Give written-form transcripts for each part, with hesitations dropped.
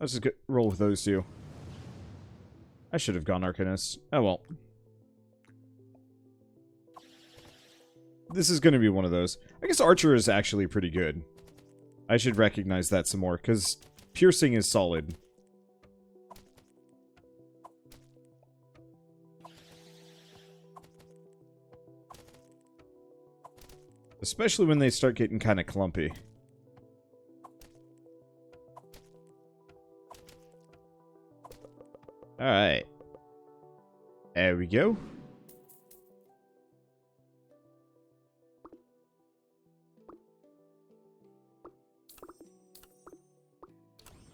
Let's just roll with those two. I should have gone Arcanist. Oh well. This is going to be one of those. I guess Archer is actually pretty good. I should recognize that some more, because Piercing is solid. Especially when they start getting kind of clumpy. Alright. There we go.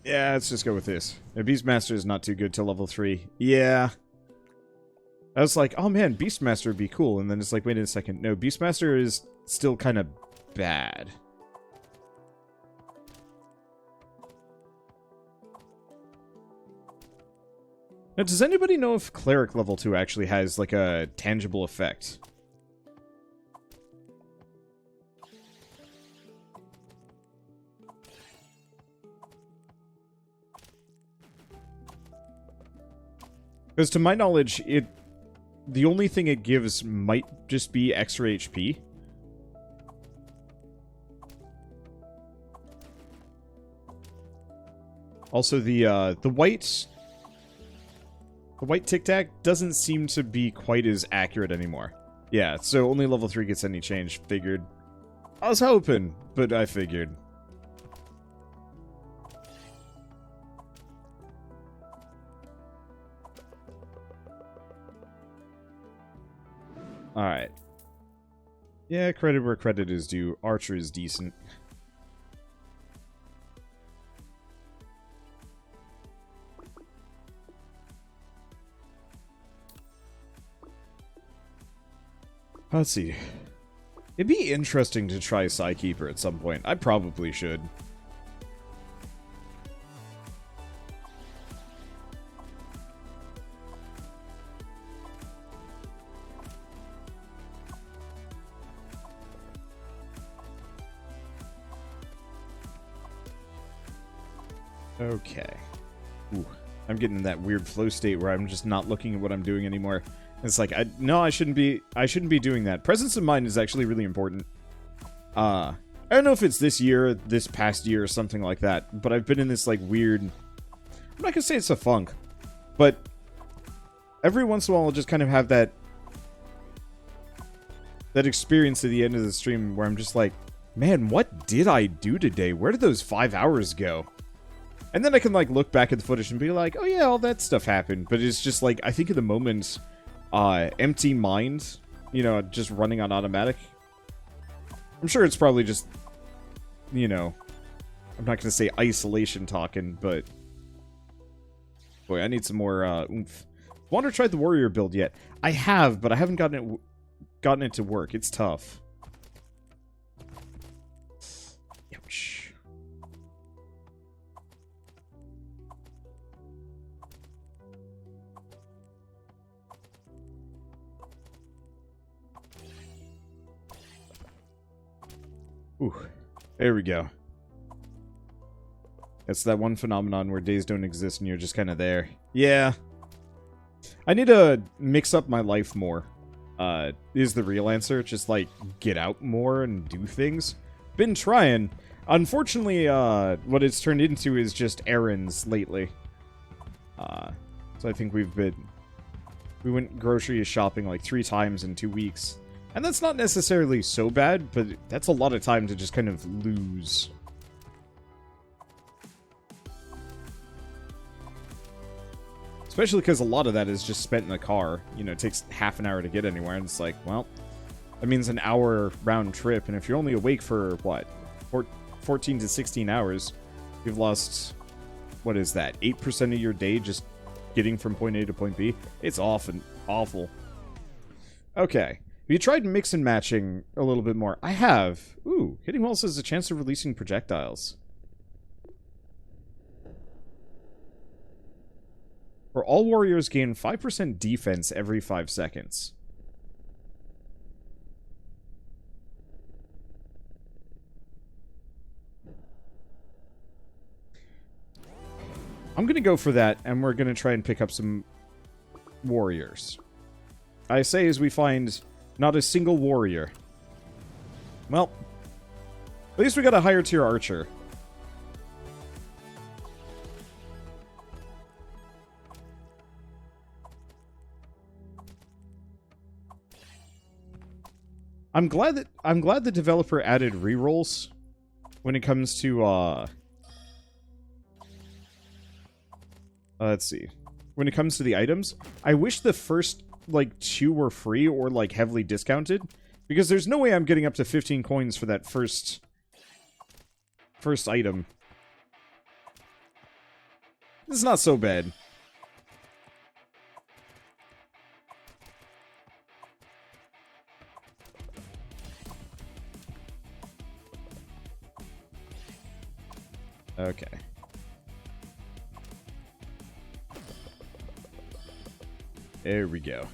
Yeah, let's just go with this. Beastmaster is not too good till level 3. Yeah. I was like, oh man, Beastmaster would be cool. And then it's like, wait a second. No, Beastmaster is still kind of bad. Now, does anybody know if Cleric level 2 actually has, like, a tangible effect? Because to my knowledge, the only thing it gives might just be extra HP. Also, the white Tic Tac doesn't seem to be quite as accurate anymore. Yeah, so only level 3 gets any change. Figured. I was hoping, but I figured. Alright. Yeah, credit where credit is due. Archer is decent. Let's see. It'd be interesting to try Psykeeper at some point. I probably should. Okay. Ooh, I'm getting in that weird flow state where I'm just not looking at what I'm doing anymore. It's like, no, I shouldn't be doing that. Presence of mind is actually really important. I don't know if it's this year, this past year, or something like that, but I've been in this, like, weird... I'm not gonna say it's a funk, but every once in a while I'll just kind of have that experience at the end of the stream where I'm just like, man, what did I do today? Where did those 5 hours go? And then I can, like, look back at the footage and be like, oh yeah, all that stuff happened. But it's just, like, I think of the moment, empty mind, you know, just running on automatic. I'm sure it's probably just, you know, I'm not going to say isolation talking, but... Boy, I need some more, oomph. Wander tried the warrior build yet? I have, but I haven't gotten it to work. It's tough. Ouch. Ooh, there we go. It's that one phenomenon where days don't exist and you're just kind of there. Yeah. I need to mix up my life more. Is the real answer. Just, like, get out more and do things. Been trying. Unfortunately, what it's turned into is just errands lately. So I think we went grocery shopping like 3 times in 2 weeks. And that's not necessarily so bad, but that's a lot of time to just kind of lose. Especially because a lot of that is just spent in the car. You know, it takes half an hour to get anywhere, and it's like, well, that means an hour round trip, and if you're only awake for, what, 14 to 16 hours, you've lost, what is that, 8% of your day just getting from point A to point B? It's awful. Okay. Have you tried mix and matching a little bit more? I have. Ooh, hitting walls has a chance of releasing projectiles. For all warriors, gain 5% defense every 5 seconds. I'm going to go for that, and we're going to try and pick up some warriors. I say as we find not a single warrior. Well, at least we got a higher tier archer. I'm glad the developer added rerolls when it comes to let's see. When it comes to the items, I wish the first like 2 were free or like heavily discounted, because there's no way I'm getting up to 15 coins for that first item. It's not so bad. Okay. There we go.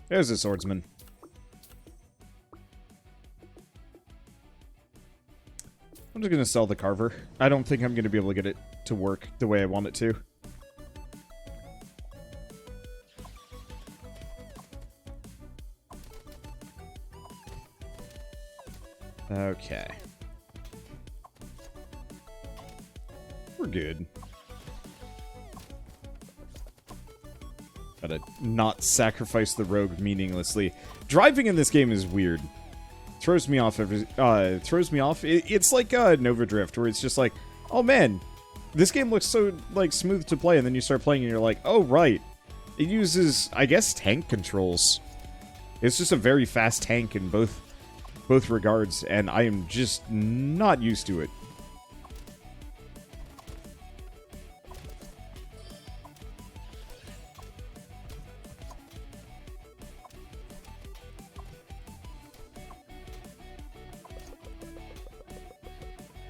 There's a swordsman. I'm just gonna sell the carver. I don't think I'm gonna be able to get it to work the way I want it to. Okay. We're good. Gotta not sacrifice the rogue meaninglessly. Driving in this game is weird. Throws me off throws me off. It's like Nova Drift, where it's just like, oh man, this game looks so like smooth to play, and then you start playing and you're like, oh right, it uses, I guess, tank controls. It's just a very fast tank in both regards, and I am just not used to it.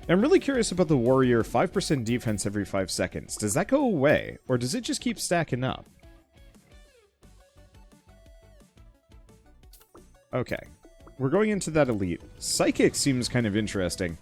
I'm really curious about the warrior 5% defense every 5 seconds. Does that go away, or does it just keep stacking up? Okay. We're going into that elite. Psychic seems kind of interesting.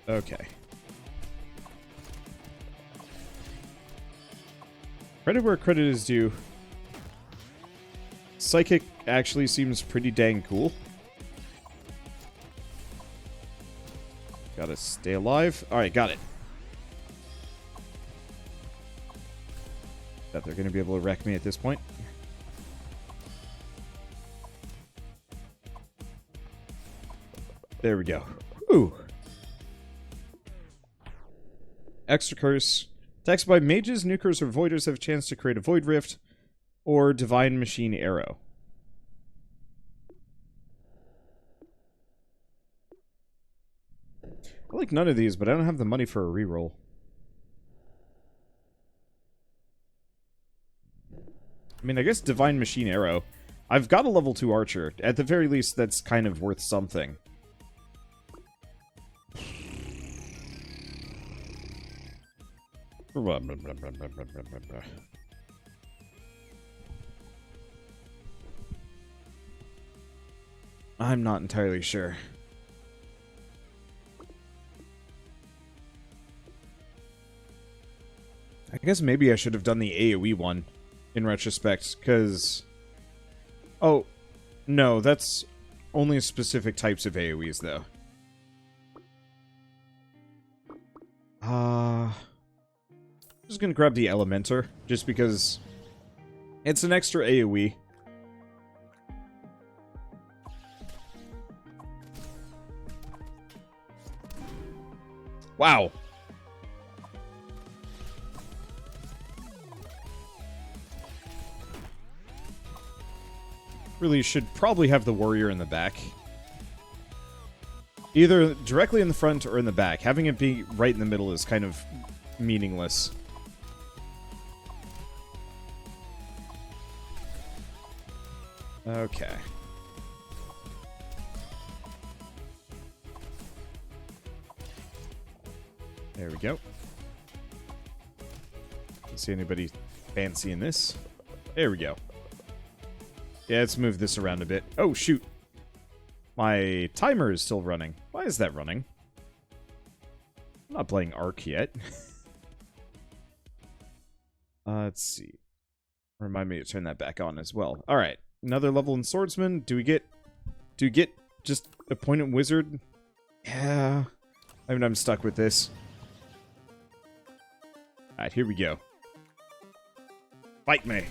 Okay. Credit where credit is due. Psychic actually seems pretty dang cool. Gotta stay alive. Alright, got it. That they're gonna be able to wreck me at this point. There we go. Ooh. Extra curse. Attacks by mages, nukers, or voiders have a chance to create a void rift or divine machine arrow. I like none of these, but I don't have the money for a reroll. I mean, I guess divine machine arrow. I've got a level 2 archer. At the very least, that's kind of worth something. I'm not entirely sure. I guess maybe I should have done the AoE one in retrospect, because... Oh, no, that's only specific types of AoEs, though. I'm just gonna grab the Elementor, just because it's an extra AoE. Wow. Really should probably have the warrior in the back. Either directly in the front or in the back. Having it be right in the middle is kind of meaningless. Okay. There we go. See anybody fancy in this? There we go. Yeah, let's move this around a bit. Oh, shoot. My timer is still running. Why is that running? I'm not playing Ark yet. Let's see. Remind me to turn that back on as well. Alright. Another level in Swordsman. Do we get just Appointed Wizard? Yeah. I mean, I'm stuck with this. Alright, here we go. Fight me.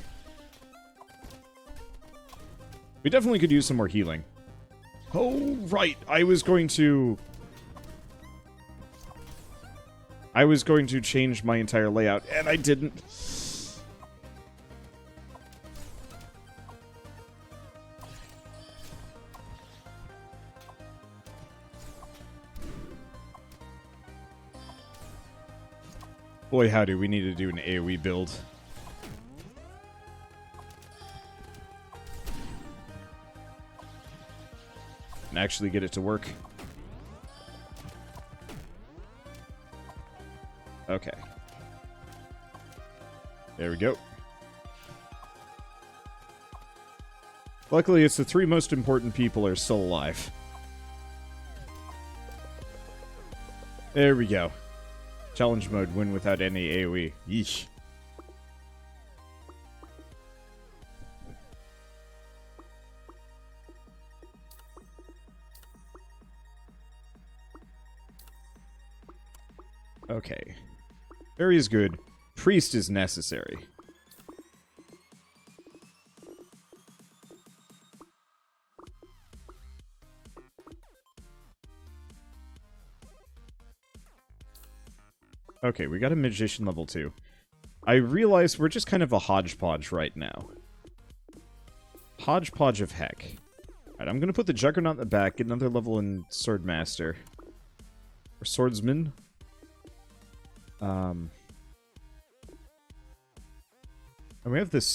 We definitely could use some more healing. Oh, right. I was going to change my entire layout, and I didn't. Boy, howdy, we need to do an AoE build. And actually get it to work. Okay. There we go. Luckily, it's the three most important people are still alive. There we go. Challenge mode, win without any AoE. Yeesh. Okay. Fairy is good. Priest is necessary. Okay, we got a Magician level 2. I realize we're just kind of a hodgepodge right now. Hodgepodge of heck. Alright, I'm gonna put the Juggernaut in the back, get another level in Swordmaster. Or Swordsman. And we have this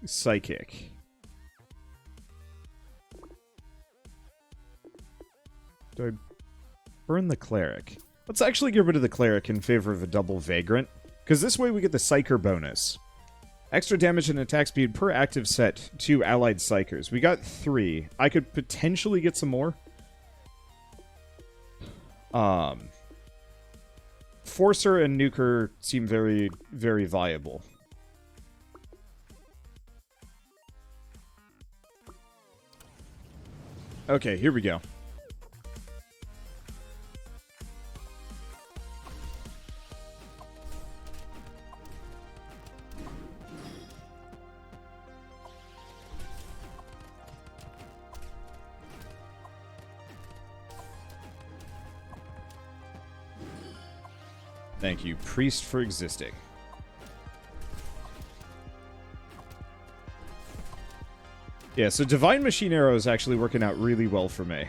Psychic. Do I burn the Cleric? Let's actually get rid of the Cleric in favor of a double Vagrant, because this way we get the Psyker bonus. Extra damage and attack speed per active set to allied Psykers. We got 3. I could potentially get some more. Forcer and Nuker seem very, very viable. Okay, here we go. Thank you, Priest, for existing. Yeah, so Divine Machine Arrow is actually working out really well for me.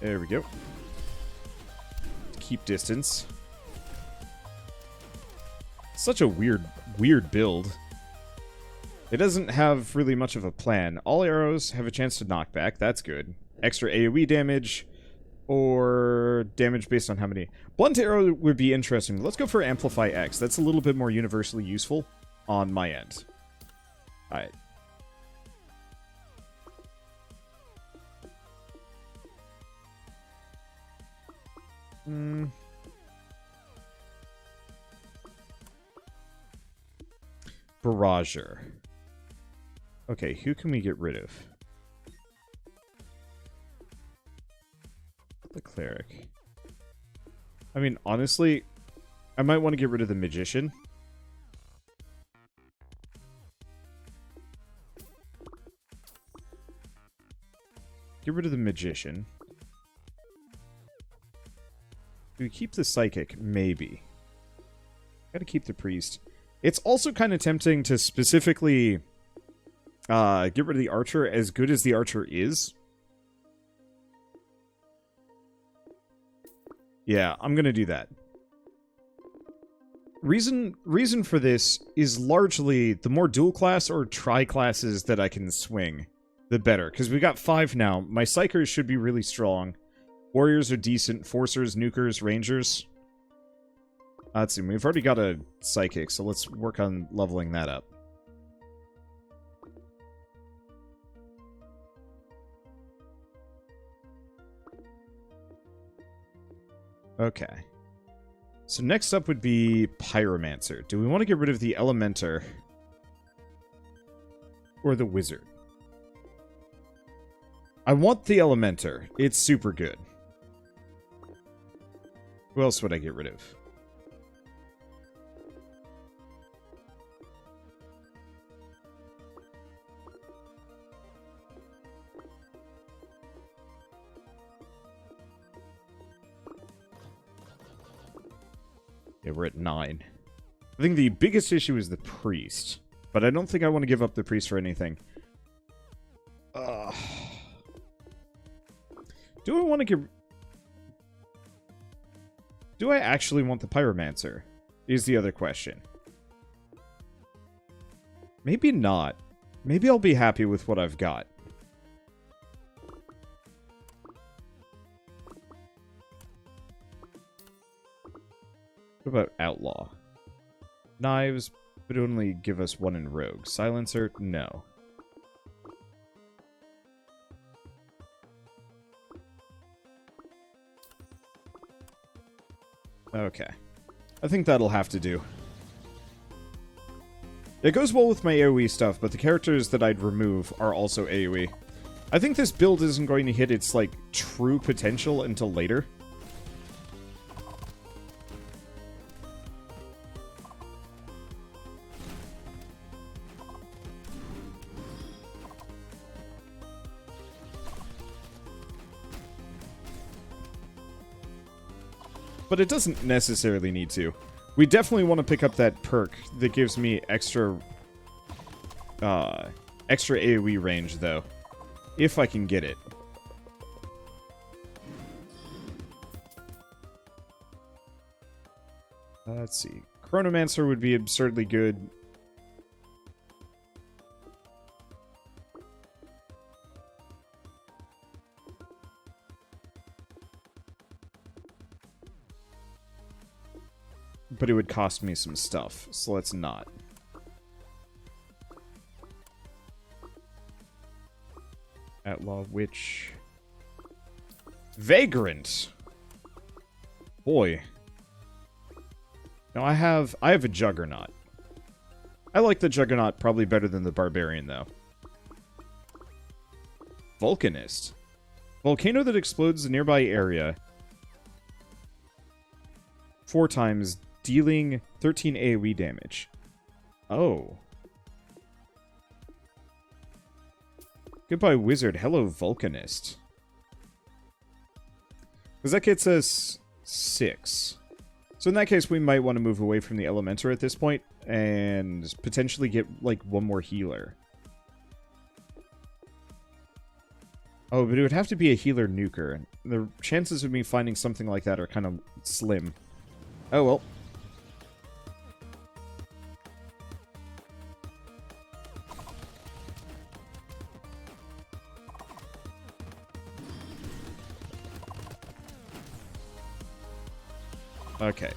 There we go. Keep distance. Such a weird build. It doesn't have really much of a plan. All arrows have a chance to knock back. That's good. Extra AoE damage, or damage based on how many. Blunt arrow would be interesting. Let's go for Amplify X. That's a little bit more universally useful on my end. Alright. Barrager. Okay, who can we get rid of? The Cleric. I mean, honestly, I might want to get rid of the Magician. Get rid of the Magician. Do we keep the Psychic? Maybe. Gotta keep the Priest. It's also kind of tempting to specifically get rid of the Archer, as good as the Archer is. Yeah, I'm gonna do that. Reason for this is largely the more dual class or tri classes that I can swing, the better. Because we got 5 now. My Psychers should be really strong. Warriors are decent. Forcers, Nukers, Rangers. Let's see, we've already got a Psychic, so let's work on leveling that up. Okay. So next up would be Pyromancer. Do we want to get rid of the Elementor? Or the Wizard? I want the Elementor. It's super good. Who else would I get rid of? Yeah, we're at 9. I think the biggest issue is the Priest. But I don't think I want to give up the Priest for anything. Do I want to give... Do I actually want the Pyromancer? Is the other question. Maybe not. Maybe I'll be happy with what I've got. What about Outlaw? Knives, but only give us 1 in Rogue. Silencer? No. Okay. I think that'll have to do. It goes well with my AoE stuff, but the characters that I'd remove are also AoE. I think this build isn't going to hit its, like, true potential until later. But it doesn't necessarily need to. We definitely want to pick up that perk that gives me extra AoE range, though. If I can get it. Let's see. Chronomancer would be absurdly good. But it would cost me some stuff, so let's not. Outlaw Witch. Vagrant! Boy. Now I have a Juggernaut. I like the Juggernaut probably better than the Barbarian, though. Vulcanist. Volcano that explodes a nearby area 4 times, dealing 13 AoE damage. Oh. Goodbye, Wizard. Hello, Vulcanist. Because that gets us 6. So in that case, we might want to move away from the Elementor at this point, and potentially get, like, 1 more healer. Oh, but it would have to be a healer nuker. The chances of me finding something like that are kind of slim. Oh, well. Okay.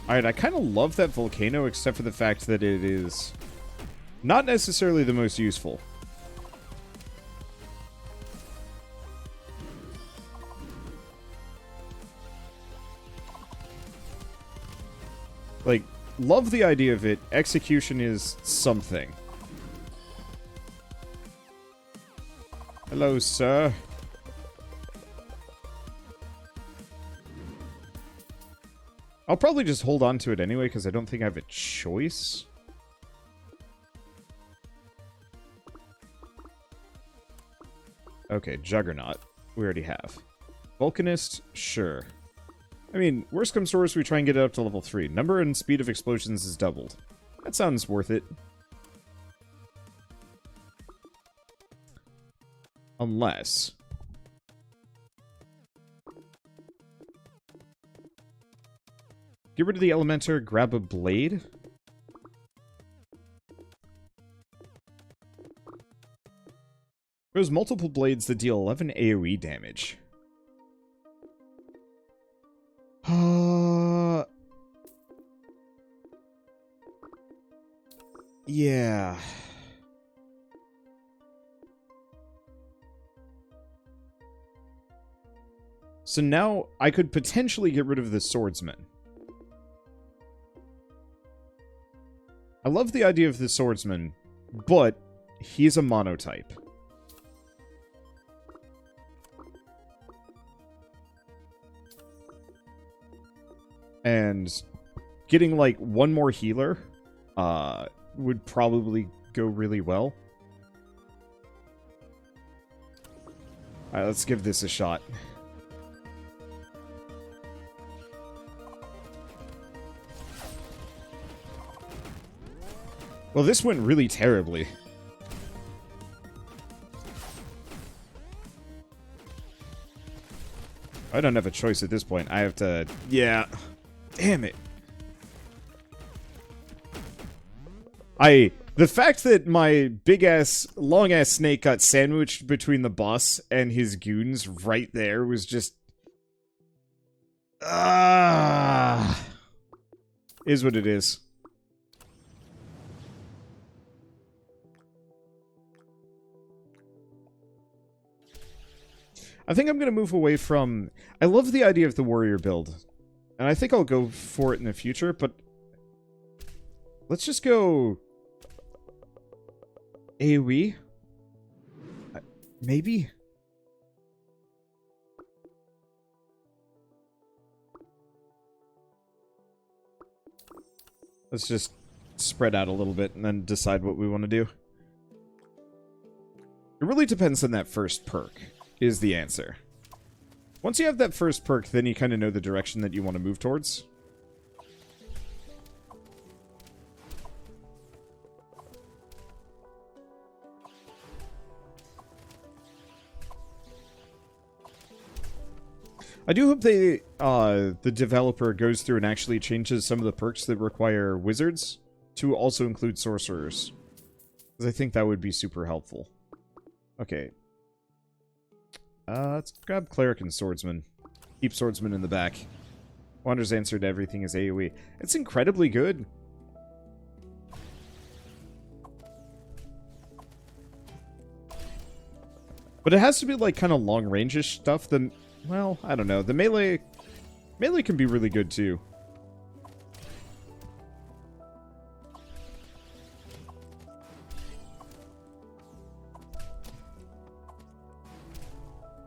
Alright, I kind of love that volcano, except for the fact that it is not necessarily the most useful. Like, love the idea of it. Execution is something. Hello, sir. I'll probably just hold on to it anyway, because I don't think I have a choice. Okay, Juggernaut. We already have. Vulcanist? Sure. I mean, worst comes to worst, we try and get it up to level 3. Number and speed of explosions is doubled. That sounds worth it. Unless... Get rid of the Elementor, grab a blade. Throws multiple blades that deal 11 AoE damage. Yeah. So now I could potentially get rid of the swordsman. I love the idea of the swordsman, but he's a monotype. And getting like one more healer would probably go really well. Alright, let's give this a shot. Well, this went really terribly. I don't have a choice at this point. I have to... Yeah. Damn it. The fact that my big-ass, long-ass snake got sandwiched between the boss and his goons right there was just... is what it is. I think I'm going to move away from... I love the idea of the warrior build. And I think I'll go for it in the future, but... Let's just go... AoE? Maybe? Let's just spread out a little bit and then decide what we want to do. It really depends on that first perk. Is the answer. Once you have that first perk, then you kind of know the direction that you want to move towards. I do hope they, the developer goes through and actually changes some of the perks that require wizards to also include sorcerers. Because I think that would be super helpful. Okay. Let's grab Cleric and Swordsman. Keep Swordsman in the back. Wander's answer to everything is AoE. It's incredibly good. But it has to be, like, kind of long-range-ish stuff. Well, I don't know. The melee can be really good, too.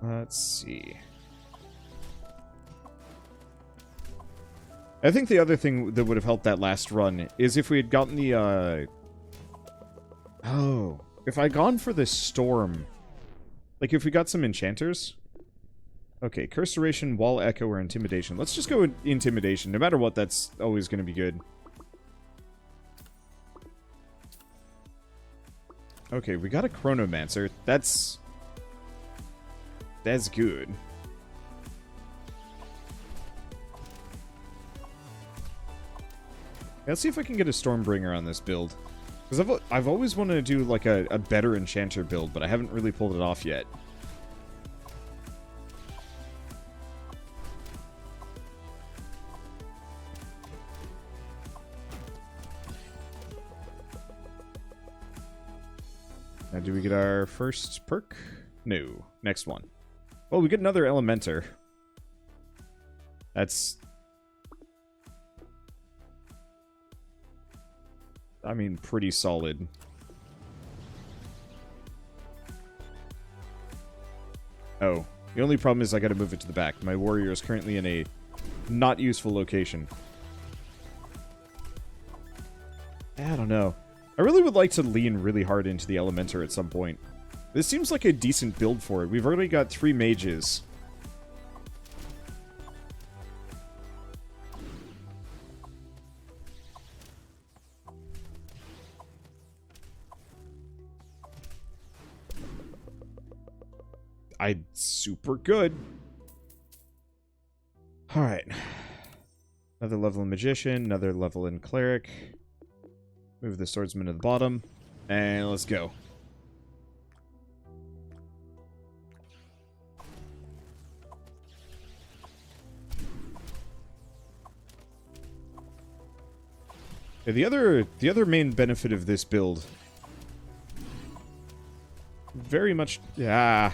Let's see. I think the other thing that would have helped that last run is if we had gotten the, Oh. If I'd gone for the storm. Like, if we got some enchanters. Okay, Curse Duration, Wall Echo, or Intimidation. Let's just go with Intimidation. No matter what, that's always going to be good. Okay, we got a Chronomancer. That's good. Let's see if I can get a Stormbringer on this build. Because I've always wanted to do like a better Enchanter build, but I haven't really pulled it off yet. Now, do we get our first perk? No. Next one. Well, we get another Elementor. That's... I mean, pretty solid. Oh. The only problem is I gotta move it to the back. My warrior is currently in a not useful location. I don't know. I really would like to lean really hard into the Elementor at some point. This seems like a decent build for it. We've already got 3 mages. Super good. Alright. Another level in Magician, another level in Cleric. Move the Swordsman to the bottom. And let's go. Yeah, the other main benefit of this build, very much, very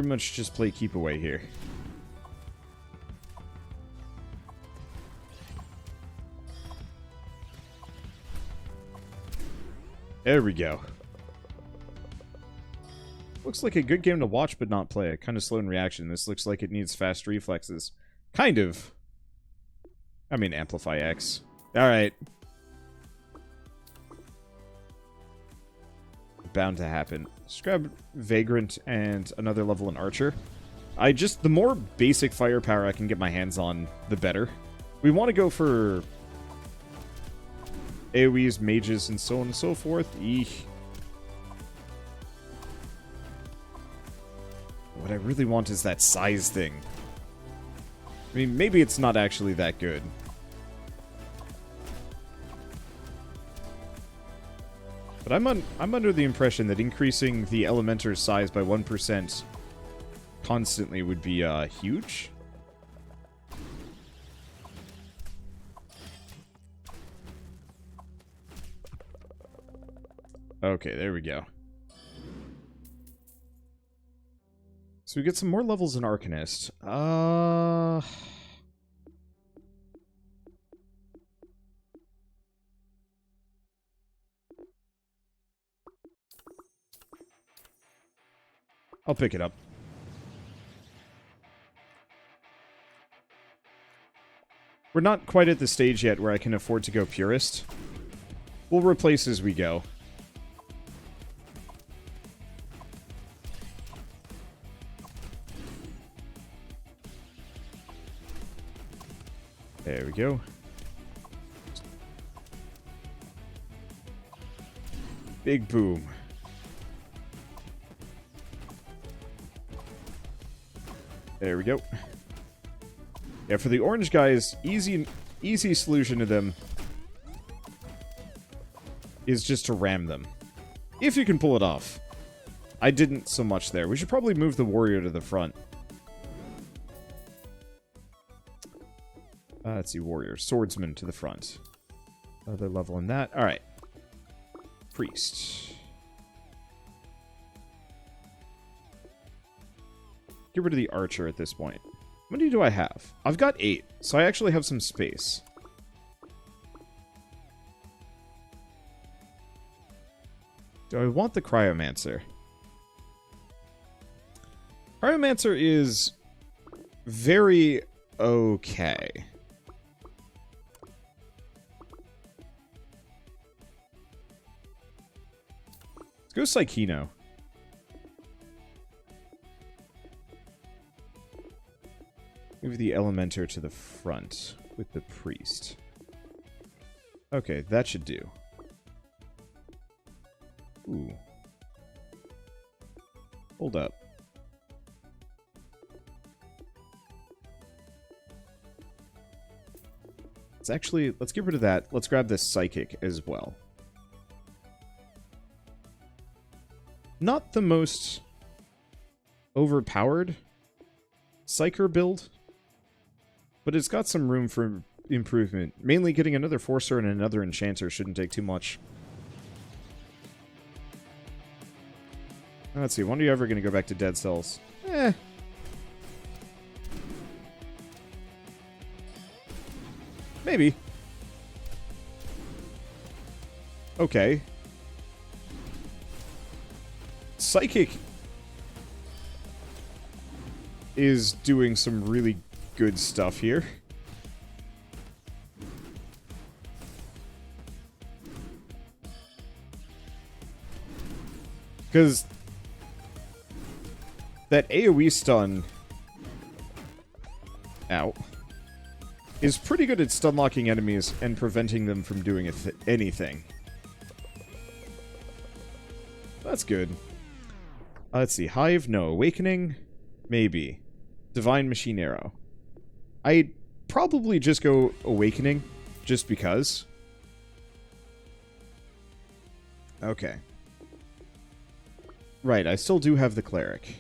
much just play keep away here. There we go. Looks like a good game to watch but not play. Kind of slow in reaction. This looks like it needs fast reflexes. Kind of. I mean, Amplify X. Alright. Bound to happen. Let's grab Vagrant and another level in Archer. The more basic firepower I can get my hands on, the better. We want to go for AoEs, mages, and so on and so forth. Eek. What I really want is that size thing. I mean, maybe it's not actually that good. But I'm under the impression that increasing the Elementor's size by 1% constantly would be huge. Okay, there we go. So we get some more levels in Arcanist. I'll pick it up. We're not quite at the stage yet where I can afford to go Purist. We'll replace as we go. There we go. Big boom. There we go. Yeah, for the orange guys, easy solution to them is just to ram them. If you can pull it off. I didn't so much there. We should probably move the warrior to the front. Let's see, warrior. Swordsman to the front. Another level in that. Alright. Priest. Get rid of the archer at this point. How many do I have? I've got 8, so I actually have some space. Do I want the Cryomancer? Cryomancer is very okay. Let's go Psychino. Move the Elementor to the front with the Priest. Okay, that should do. Ooh. Hold up. Let's get rid of that. Let's grab this Psychic as well. Not the most overpowered Psyker build, but it's got some room for improvement. Mainly getting another Forcer and another Enchanter shouldn't take too much. Let's see, when are you ever going to go back to Dead Cells? Maybe. Okay. Psychic is doing some really good stuff here. Because that AoE stun, ow, is pretty good at stun locking enemies and preventing them from doing anything. That's good. Let's see, Hive, no. Awakening, Maybe. Divine Machine Arrow. I'd probably just go Awakening, just because. Okay. Right, I still do have the Cleric.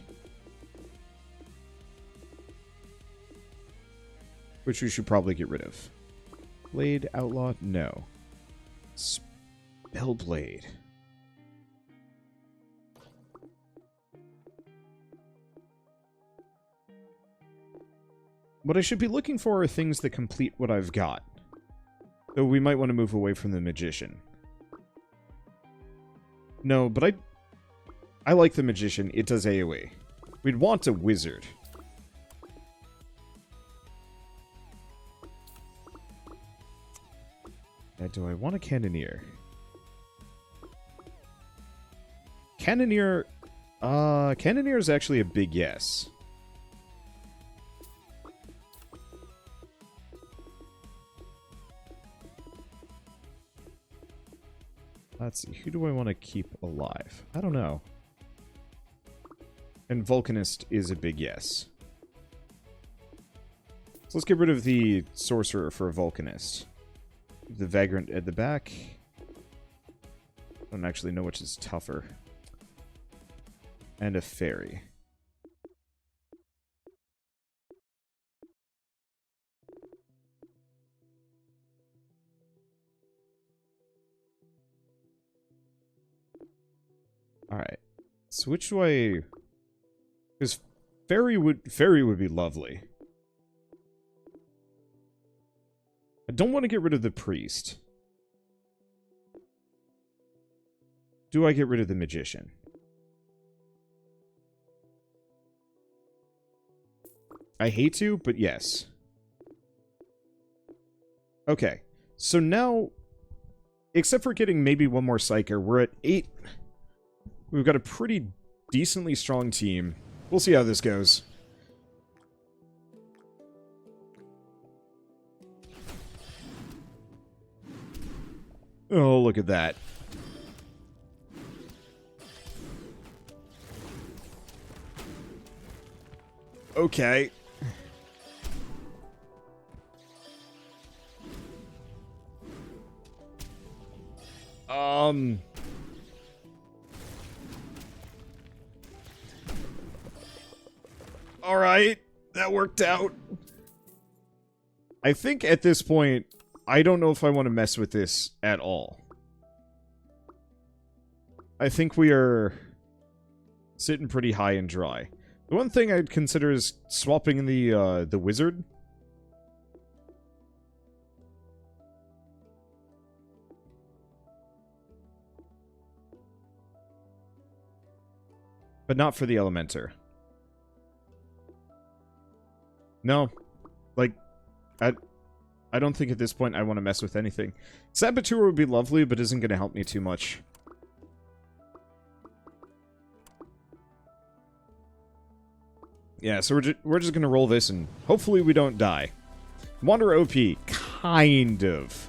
Which we should probably get rid of. Blade Outlaw? No. Spellblade. What I should be looking for are things that complete what I've got. Though we might want to move away from the Magician. No, but I like the Magician. It does AoE. We'd want a Wizard. Now, do I want a Cannoneer? Cannoneer... Cannoneer is actually a big yes. Let's see, who do I want to keep alive? I don't know. And Vulcanist is a big yes. So let's get rid of the Sorcerer for a Vulcanist. The Vagrant at the back. I don't actually know which is tougher. And a Fairy. Alright. So which do I... Because Fairy would be lovely. I don't want to get rid of the Priest. Do I get rid of the Magician? I hate to, but yes. Okay. So now, except for getting maybe one more Psyker, we're at 8... We've got a pretty decently strong team. We'll see how this goes. Oh, look at that. Okay. Alright, that worked out. I think at this point, I don't know if I want to mess with this at all. I think we are sitting pretty high and dry. The one thing I'd consider is swapping the Wizard. But not for the Elementer. No. Like, I don't think at this point I want to mess with anything. Saboteur would be lovely, but isn't going to help me too much. Yeah, so we're just going to roll this, and hopefully we don't die. Wander OP, kind of.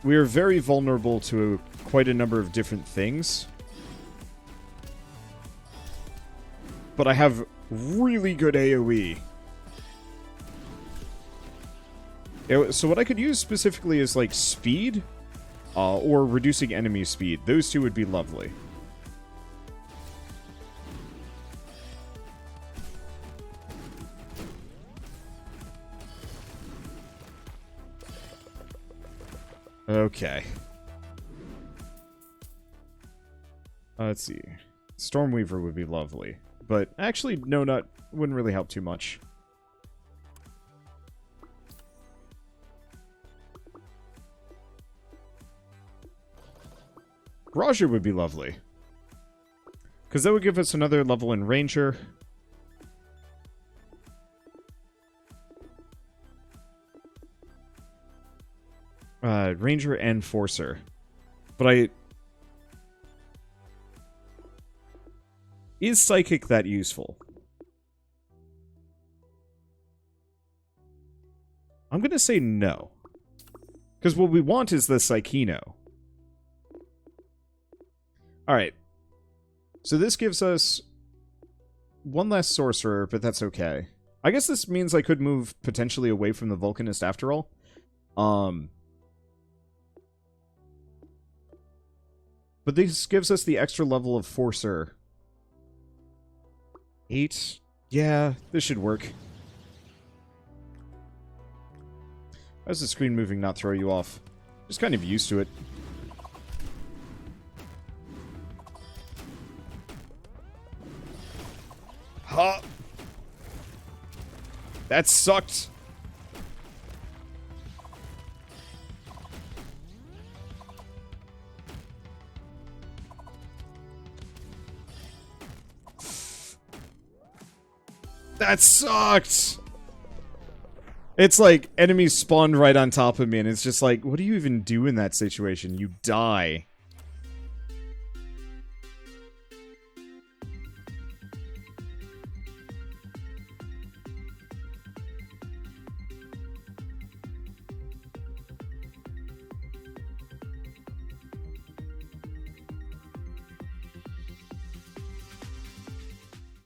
We are very vulnerable to quite a number of different things. But I have really good AoE. So what I could use specifically is, like, speed, or reducing enemy speed. Those two would be lovely. Okay. Let's see. Stormweaver would be lovely. But actually, no, wouldn't really help too much. Raja would be lovely. Because that would give us another level in Ranger. Ranger and Forcer. But is Psychic that useful? I'm gonna say no. Because what we want is the Psychino. Alright. So this gives us one less sorcerer, but that's okay. I guess this means I could move potentially away from the Vulcanist after all. But this gives us the extra level of Forcer. 8? Yeah, this should work. How does the screen moving not throw you off? Just kind of used to it. Ha! That sucked! That sucked! It's like, enemies spawned right on top of me, and it's just like, what do you even do in that situation? You die.